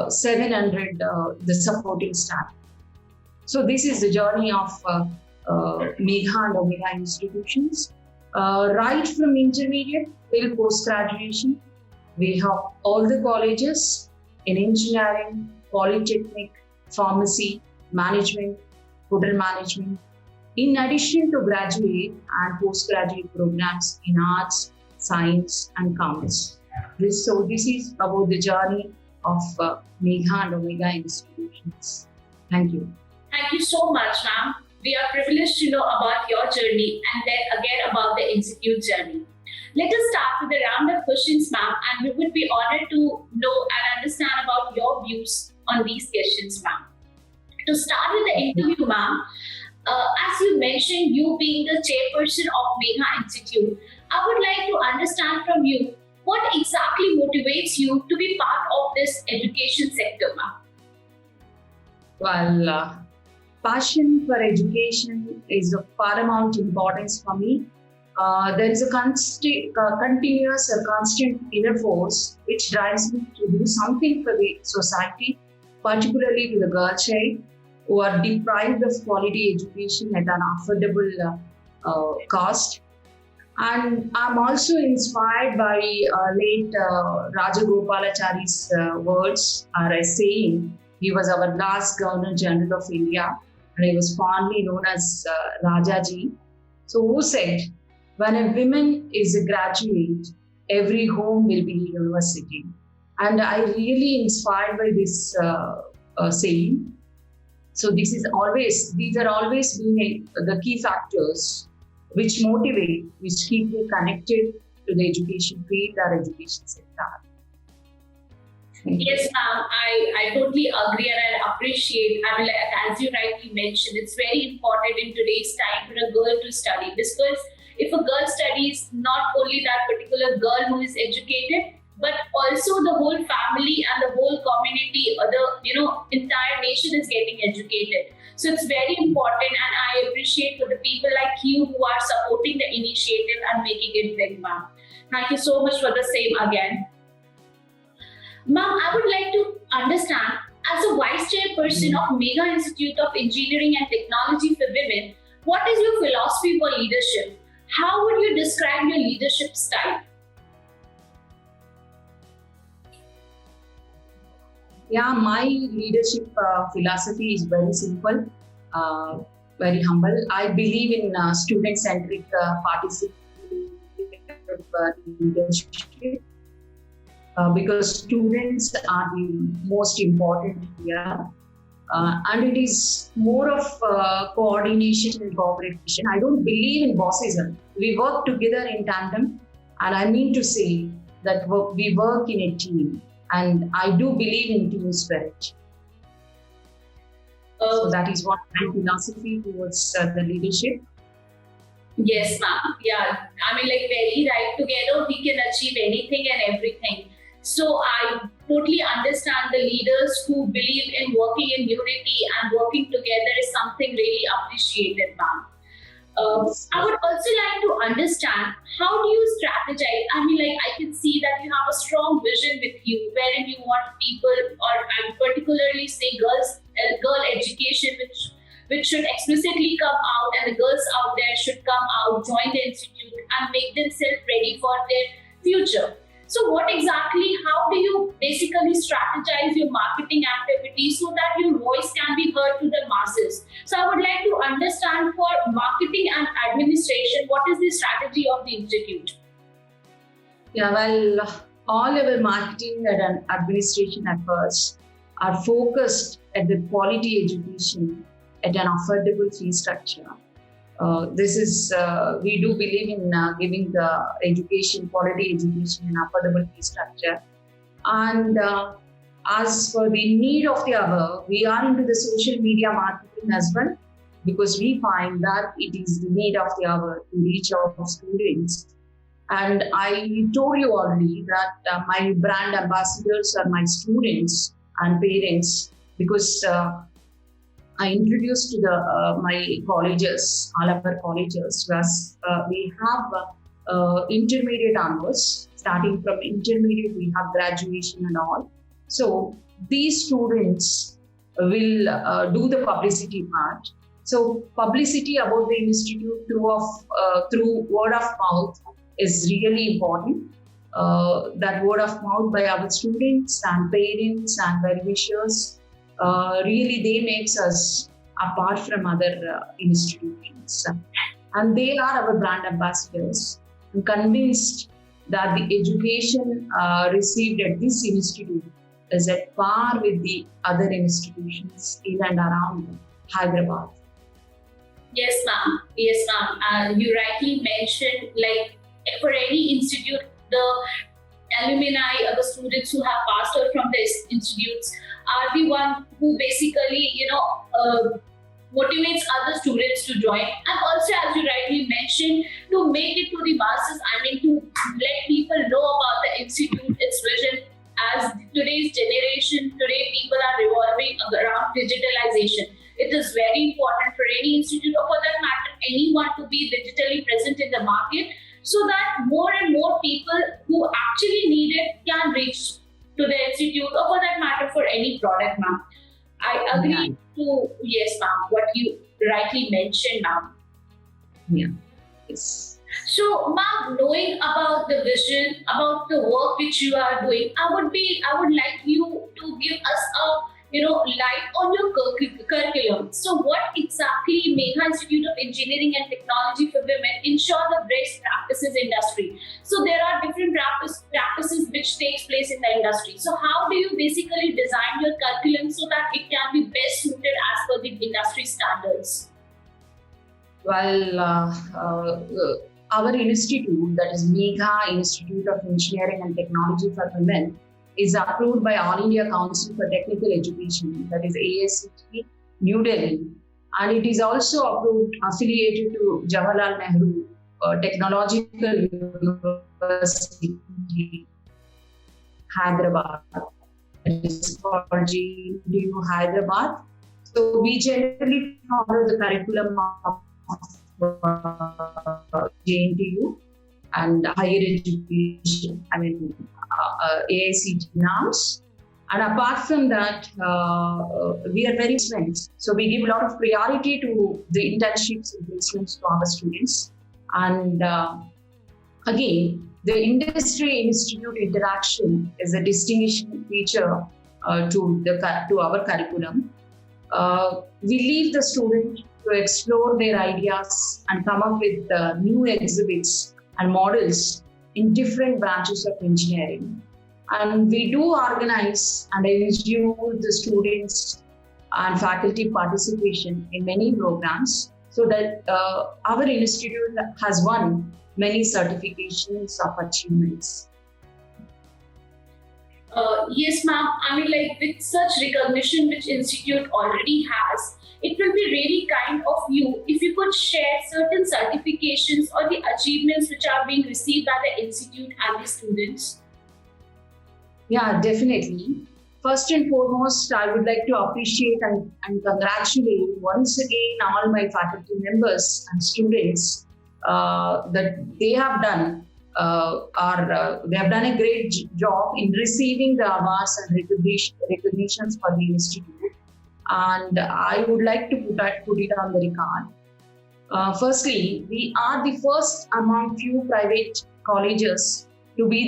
700 the supporting staff. So this is the journey of Megha and Omega institutions. Right from intermediate till post-graduation, we have all the colleges in engineering, polytechnic, pharmacy, management, hotel management, in addition to graduate and postgraduate programs in arts, science, and commerce. So this is about the journey of Megha and Omega institutions. Thank you. Thank you so much, ma'am. We are privileged to know about your journey and then again about the institute journey. Let us start with a round of questions, ma'am, and we would be honored to know and understand about your views on these questions, ma'am. To start with the interview, ma'am, as you mentioned, you being the chairperson of Megha Institute, I would like to understand from you what exactly motivates you to be part of this education sector, ma'am. Well, passion for education is of paramount importance for me. There is a continuous, constant inner force which drives me to do something for the society, particularly to the girl child who are deprived of quality education at an affordable cost. And I'm also inspired by late Rajagopalachari's words or a saying. He was our last Governor General of India, and he was fondly known as Rajaji. So, who said, when a woman is a graduate, every home will be a university. And I really inspired by this saying. So these are always been the key factors which motivate, which keep you connected to the education field or education sector. Yes, ma'am, I totally agree and I appreciate. I mean, like, as you rightly mentioned, it's very important in today's time for a girl to study, because if a girl studies, not only that particular girl who is educated, but also the whole family and the whole community, or the entire nation is getting educated. So it's very important, and I appreciate for the people like you who are supporting the initiative and making it big, ma'am. Thank you so much for the same again. Ma'am, I would like to understand, as a vice chairperson of Megha Institute of Engineering and Technology for Women, what is your philosophy for leadership? How would you describe your leadership style? Yeah, my leadership philosophy is very simple, very humble. I believe in student-centric participative leadership. Because students are the most important here. And it is more of coordination and cooperation. I don't believe in bossism. We work together in tandem, and I mean to say that we work in a team, and I do believe in team spirit. So that is what my philosophy towards the leadership. Yes, ma'am. Yeah, I mean, like, very right. Together we can achieve anything and everything. So I totally understand the leaders who believe in working in unity and working together is something really appreciated, ma'am. I would also like to understand, how do you strategize? I mean, like, I can see that you have a strong vision with you, wherein you want people, or I would particularly say girl education, which should explicitly come out, and the girls out there should come out, join the institute, and make themselves ready for their future. So how do you basically strategize your marketing activities so that your voice can be heard to the masses? So I would like to understand, for marketing and administration, what is the strategy of the institute? Yeah, well, all our marketing and administration efforts are focused at the quality education at an affordable fee structure. We do believe in giving the education, quality education and affordable fee structure. And as for the need of the hour, we are into the social media marketing as well, because we find that it is the need of the hour to reach out to students. And I told you already that my brand ambassadors are my students and parents, because I introduced to my colleges, all of our colleges, plus we have intermediate onwards. Starting from intermediate, we have graduation and all. So these students will do the publicity part. So publicity about the institute through word of mouth is really important. That word of mouth by our students and parents and well-wishers, really they makes us apart from other institutions. And they are our brand ambassadors. I'm convinced that the education received at this institute is at par with the other institutions in and around Hyderabad. Yes, ma'am. Yes, ma'am. You rightly mentioned, like, for any institute, the alumni or the students who have passed out from these institutes are the one who basically, motivates other students to join. And also, as you rightly mentioned, to make it to the masses, to let people know about the institute, its vision. As today's generation, today people are revolving around digitalization. It is very important for any institute, or for that matter, anyone, to be digitally present in the market, so that more and more people who actually need it can reach to the institute, or for that matter, for any product, ma'am. I agree to, yes, ma'am, what you rightly mentioned, ma'am. Yeah. Yes. So, ma'am, knowing about the vision, about the work which you are doing, I would like you to give us a light on your curriculum. So, what exactly Megha Institute of Engineering and Technology for Women ensure the best practices industry? So, there are different practices which takes place in the industry. So, how do you basically design your curriculum so that it can be best suited as per the industry standards? Well, our institute, that is Megha Institute of Engineering and Technology for Women, is approved by All India Council for Technical Education, that is AICTE, New Delhi, and it is also approved, affiliated to Jawaharlal Nehru Technological University, Hyderabad. It is called JNTU Hyderabad. So we generally follow the curriculum of JNTU and higher education, AICTE norms. And apart from that, we are very students. So we give a lot of priority to the internships and placements to our students. And again, the industry institute interaction is a distinguishing feature to our curriculum. We leave the student to explore their ideas and come up with new exhibits and models in different branches of engineering. And we do organize and ensure the students and faculty participation in many programs, so that our institute has won many certifications of achievements. Yes, ma'am. With such recognition which institute already has, it will be really kind of you if you could share certain certifications or the achievements which are being received by the institute and the students. Yeah, definitely. First and foremost, I would like to appreciate and congratulate once again all my faculty members and students that they have done they have done a great job in receiving the awards and recognitions for the institute. And I would like to put it on the record. Firstly, we are the first among few private colleges to be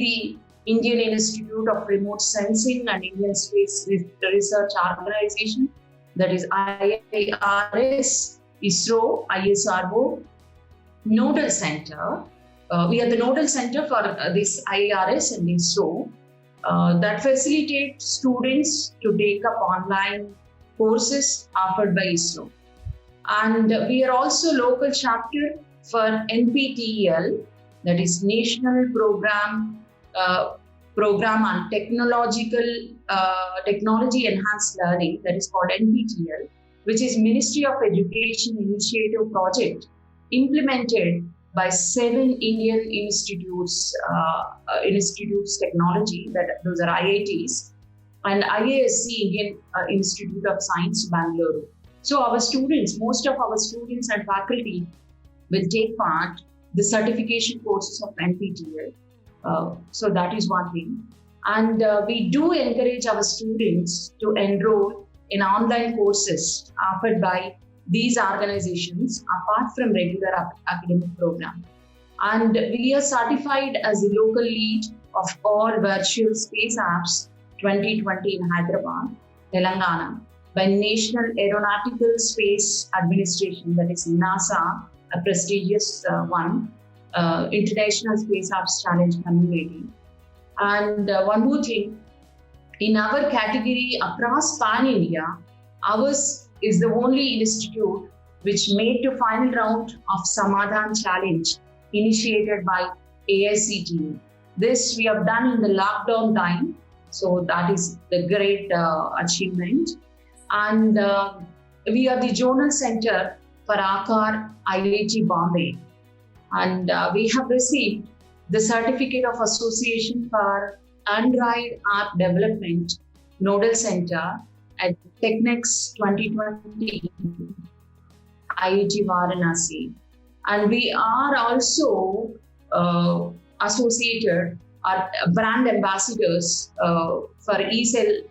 the Indian Institute of Remote Sensing and Indian Space Research Organization, that is IIRS, ISRO, ISRO, Nodal Center. We are the nodal center for this IIRS and ISRO that facilitate students to take up online courses offered by ISRO. And we are also local chapter for NPTEL, that is National Program on Technology Enhanced Learning, that is called NPTEL, which is Ministry of Education Initiative project implemented by 7 Indian institutes technology, that those are IITs, and IISc, Indian Institute of Science, Bangalore. So our students, most of our students and faculty will take part the certification courses of NPTEL. So that is one thing. And we do encourage our students to enroll in online courses offered by these organizations apart from regular academic program. And we are certified as the local lead of all virtual space apps 2020 in Hyderabad, Telangana, by National Aeronautical Space Administration, that is NASA, a prestigious one, International Space Apps Challenge community. And one more thing, in our category across Pan India, ours is the only institute which made to final round of Samadhan Challenge initiated by AICTE. This we have done in the lockdown time, so that is the great achievement. And we are the zonal center for AACAR IIT Bombay, and we have received the Certificate of Association for Android App Development Nodal Center at Technex 2020 IIT Varanasi. And we are also associated or brand ambassadors for eCell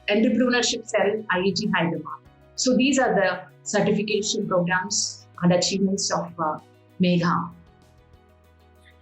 Entrepreneurship Cell IIT Hyderabad. So these are the certification programs and achievements of Megha.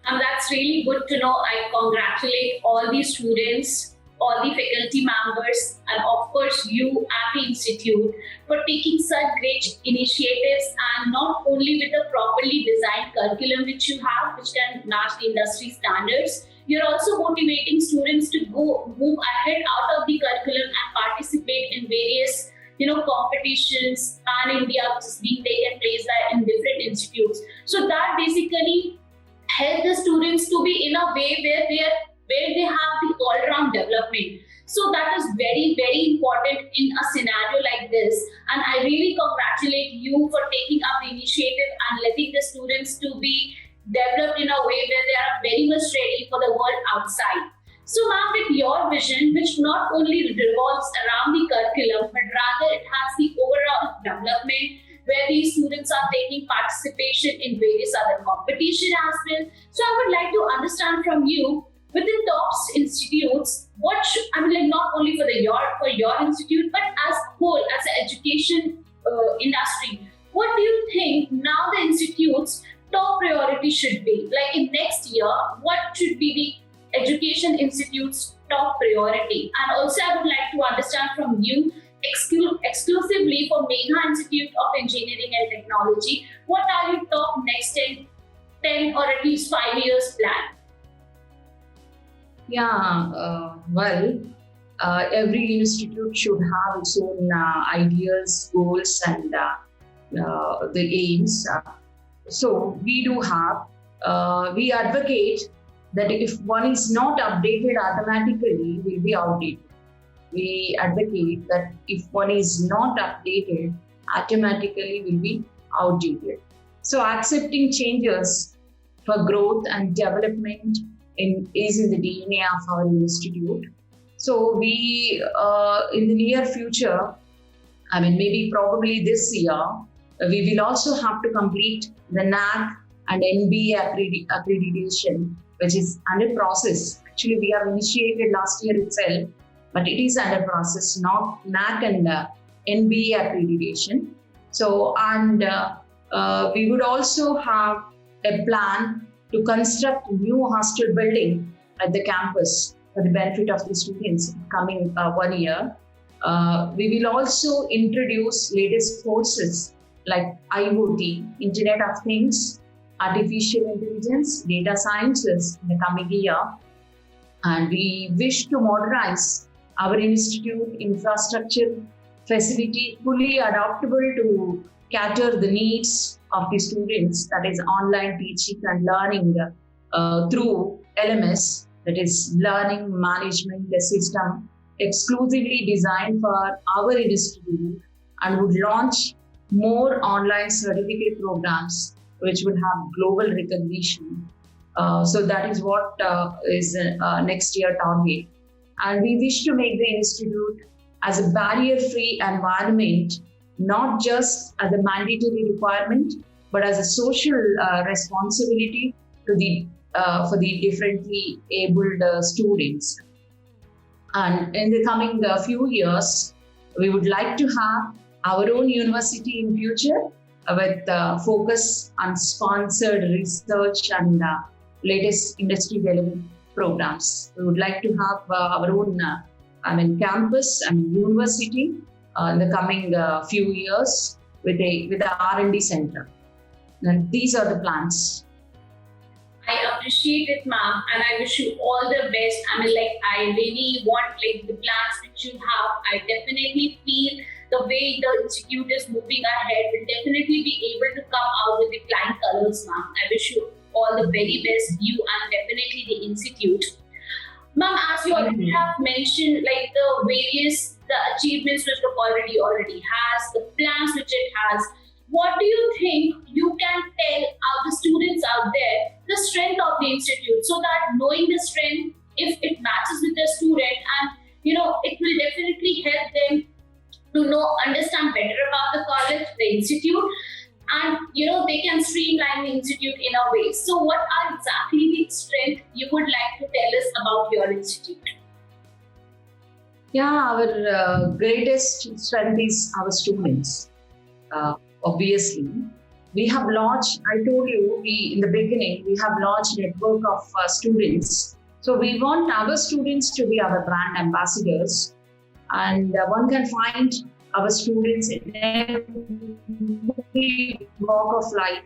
That's really good to know. I congratulate all the students, all the faculty members, and of course you at the institute for taking such great initiatives, and not only with a properly designed curriculum which you have, which can match the industry standards, you're also motivating students to move ahead out of the curriculum and participate in various competitions pan India, which is being taken place in different institutes. So that basically help the students to be in a way where they have the all-round development. So that is very, very important in a scenario like this. And I really congratulate you for taking up the initiative and letting the students to be developed in a way where they are very much ready for the world outside. So ma'am, with your vision, which not only revolves around the curriculum, but rather it has the overall development, where these students are taking participation in various other competition as well. So I would like to understand from you, within TOPS institutes, not only for your institute, but as whole, as an education industry, what do you think now the institute's top priority should be? Like in next year, what should be the education institute's top priority? And also I would like to understand from you, exclusively for Megha Institute of Engineering and Technology, what are your top next 10 or at least 5 years plan? Yeah, every institute should have its own ideas, goals, and the aims. So we do have, we advocate that if one is not updated automatically, will be outdated. We advocate that if one is not updated, automatically will be outdated. So accepting changes for growth and development is in the DNA of our institute. So we, in the near future, maybe probably this year, we will also have to complete the NAAC and NBA accreditation, which is under process. Actually, we have initiated last year itself, but it is under process, not NAAC and NBA accreditation. So, and we would also have a plan to construct a new hostel building at the campus for the benefit of the students coming 1 year. We will also introduce latest courses like IoT, Internet of Things, Artificial Intelligence, Data Sciences in the coming year. And we wish to modernize our institute infrastructure facility fully adaptable to cater the needs of the students, that is online teaching and learning through LMS, that is learning management system, exclusively designed for our institute, and would launch more online certificate programs which would have global recognition. So that is what is next year target. And we wish to make the institute as a barrier-free environment, not just as a mandatory requirement, but as a social responsibility to the for the differently abled students. And in the coming few years, we would like to have our own university in future with focus on sponsored research and latest industry relevant programs. We would like to have our own, campus and university in the coming few years with a R&D center. And these are the plans. I appreciate it, ma'am, and I wish you all the best. I mean, like, I really want like the plans which you have. I definitely feel the way the institute is moving ahead will definitely be able to come out with the flying colors, ma'am. I wish you all the very best, you and definitely the institute. Ma'am, as you already have mentioned, like the achievements which the already has, the plans which it has. What do you think you can tell the students out there the strength of the institute, so that knowing the strength, if it matches with the student, and it will definitely help them to understand better about the college, the institute, and they can streamline the institute in a way. So what are exactly the strength you would like to tell us about your institute? Yeah, our greatest strength is our students. Obviously, we have launched, I told you, in the beginning, we have launched a network of students. So we want our students to be our brand ambassadors, and one can find our students in every walk of life,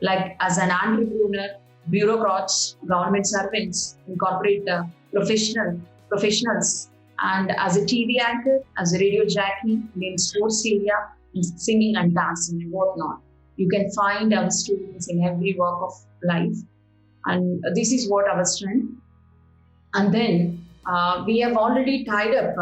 like as an entrepreneur, bureaucrats, government servants, and corporate professionals, and as a TV anchor, as a radio jockey, in sports area, in singing and dancing and whatnot. You can find our students in every walk of life, and this is what our strength. And then we have already tied up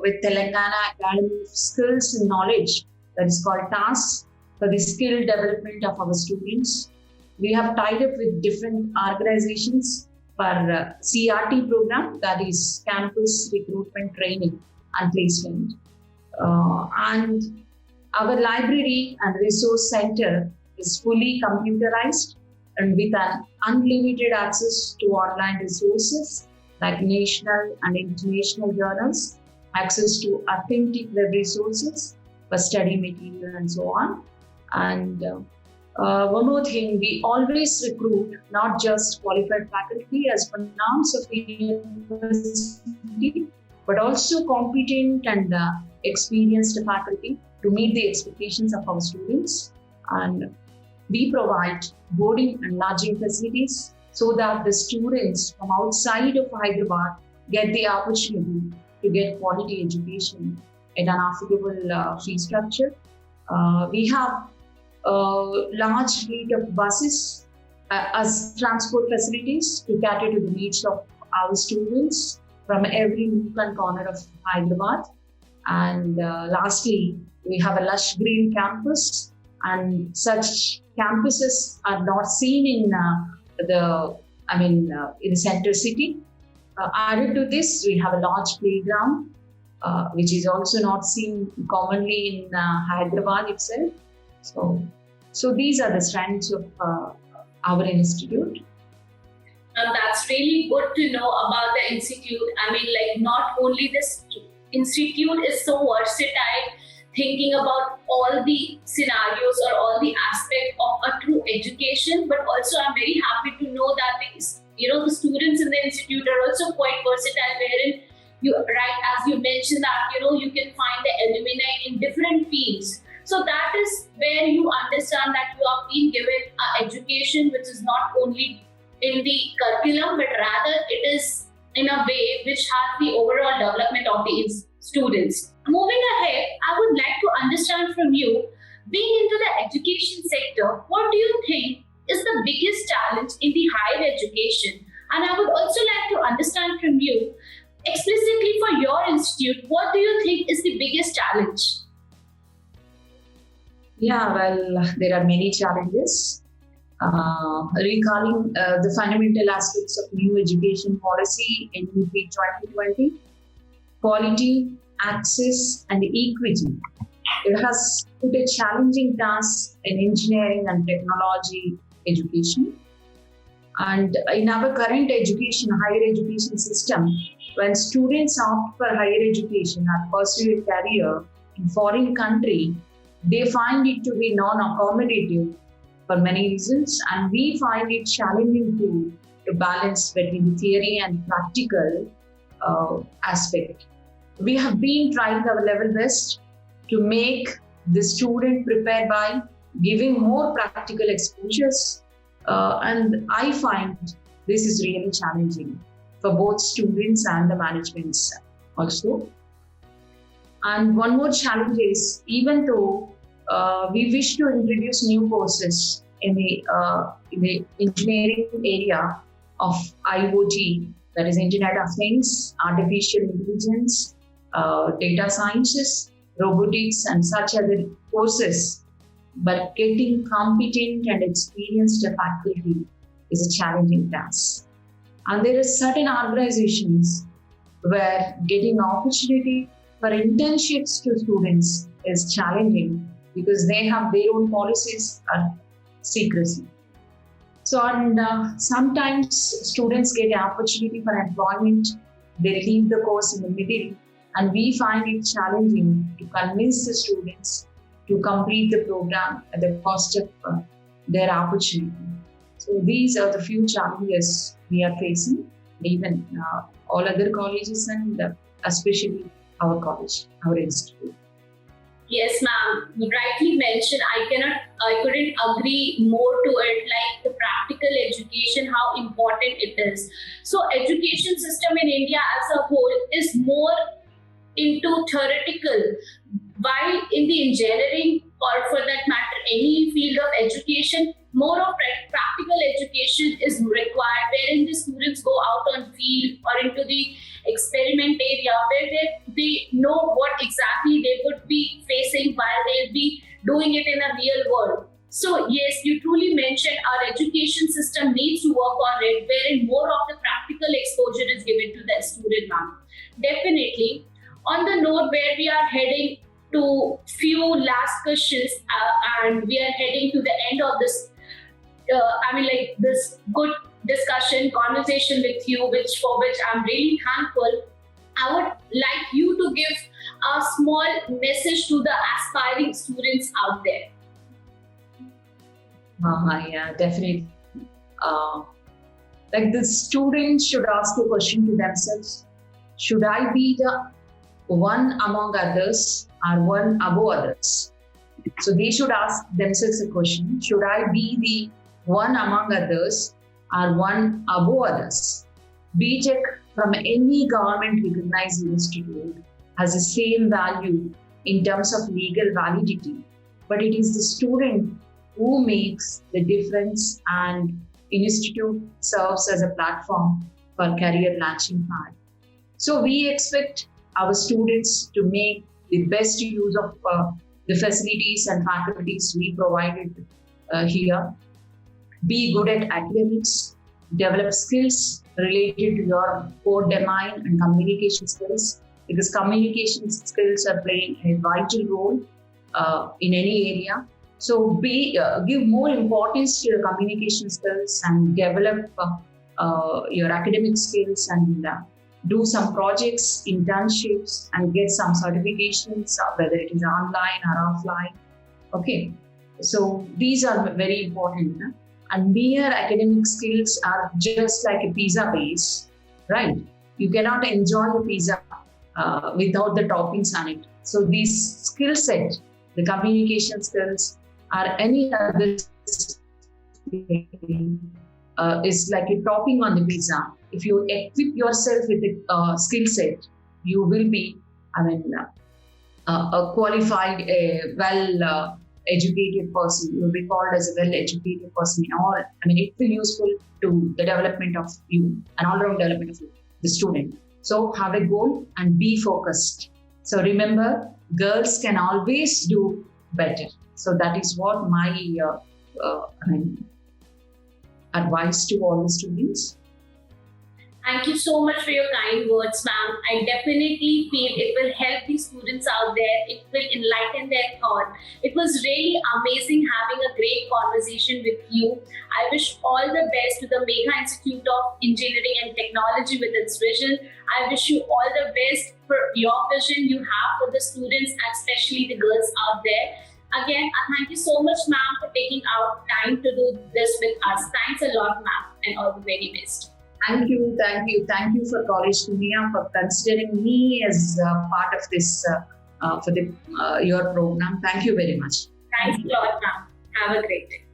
with Telangana Academy of Skills and Knowledge, that is called TAS, for the skill development of our students. We have tied up with different organizations for CRT program, that is Campus Recruitment Training and Placement. And our library and resource center is fully computerized and with an unlimited access to online resources like national and international journals, access to authentic web resources for study material and so on. And one more thing, we always recruit not just qualified faculty as per norms of the university, but also competent and experienced faculty to meet the expectations of our students. And we provide boarding and lodging facilities so that the students from outside of Hyderabad get the opportunity to get quality education at an affordable fee structure. We have a large fleet of buses as transport facilities to cater to the needs of our students from every nook and corner of Hyderabad. And lastly, we have a lush green campus, and such campuses are not seen in the center city. Added to this, we have a large playground, which is also not seen commonly in Hyderabad itself. So these are the strengths of our institute. That's really good to know about the institute. I mean, like, not only this institute is so versatile, thinking about all the scenarios or all the aspects of a true education, but also I'm very happy to know that the students in the institute are also quite versatile, wherein as you mentioned that you can find the alumni in different fields. So that is where you understand that you are being given an education which is not only in the curriculum, but rather it is in a way which has the overall development of the students. Moving ahead, I would like to understand from you, being into the education sector, what do you think is the biggest challenge in the higher education? And I would also like to understand from you, explicitly for your institute, what do you think is the biggest challenge? Yeah, well, there are many challenges. Recalling the fundamental aspects of new education policy NEP 2020, quality, access, and equity. It has put a challenging task in engineering and technology education. And in our current higher education system, when students opt for higher education or pursue a career in foreign country, they find it to be non-accommodative for many reasons, and we find it challenging to balance between the theory and practical aspect. We have been trying our level best to make the student prepare by giving more practical exposures, and I find this is really challenging for both students and the managements also. And one more challenge is, even though we wish to introduce new courses in the engineering area of IoT, that is Internet of Things, artificial intelligence, data sciences, robotics, and such other courses, but getting competent and experienced faculty is a challenging task. And there are certain organizations where getting opportunity for internships to students is challenging because they have their own policies and secrecy. So, and sometimes students get an opportunity for employment, they leave the course in the middle, and we find it challenging to convince the students to complete the program at the cost of their opportunity. So these are the few challenges we are facing, even all other colleges and especially our college, our institute. Yes, ma'am. You rightly mentioned. I couldn't agree more to it. Like the practical education, how important it is. So, education system in India as a whole is more into theoretical, while in the engineering or for that matter any field of education, more of practical education is required, wherein the students go out on field or into the experiment area where they know what exactly they would be facing while they'll be doing it in a real world. So yes, you truly mentioned our education system needs to work on it, wherein more of the practical exposure is given to the student, ma'am. Definitely. On the note where we are heading to few last questions, and we are heading to the end of this this good discussion, conversation with you, for which I'm really thankful. I would like you to give a small message to the aspiring students out there. Yeah, definitely. Like the students should ask a question to themselves: should I be the one among others or one above others? So they should ask themselves a question: should I be the one among others or one above others? BTech from any government recognized institute has the same value in terms of legal validity, but it is the student who makes the difference, and institute serves as a platform for career launching pad. So we expect our students to make the best use of the facilities and faculties we provided here. Be good at academics, develop skills related to your core domain and communication skills, because communication skills are playing a vital role in any area. So give more importance to your communication skills and develop your academic skills, and do some projects, internships, and get some certifications, whether it is online or offline. Okay, so these are very important. Huh? And mere academic skills are just like a pizza base, right? You cannot enjoy the pizza without the toppings on it. So these skill set, the communication skills, or any other is like a topping on the pizza. If you equip yourself with a skill set, you will be, a qualified, educated person. You'll be called as a well-educated person in all. It will be useful to the development of you, an all-round development of you, the student. So have a goal and be focused. So remember, girls can always do better. So that is what my advice to all the students. Thank you so much for your kind words, ma'am. I definitely feel it will help the students out there. It will enlighten their thought. It was really amazing having a great conversation with you. I wish all the best to the Megha Institute of Engineering and Technology with its vision. I wish you all the best for your vision you have for the students and especially the girls out there. Again, thank you so much, ma'am, for taking out time to do this with us. Thanks a lot, ma'am, and all the very best. Thank you for College Dunia for considering me as part of this for your program. Thank you very much. Thanks a lot, ma'am. Have a great day.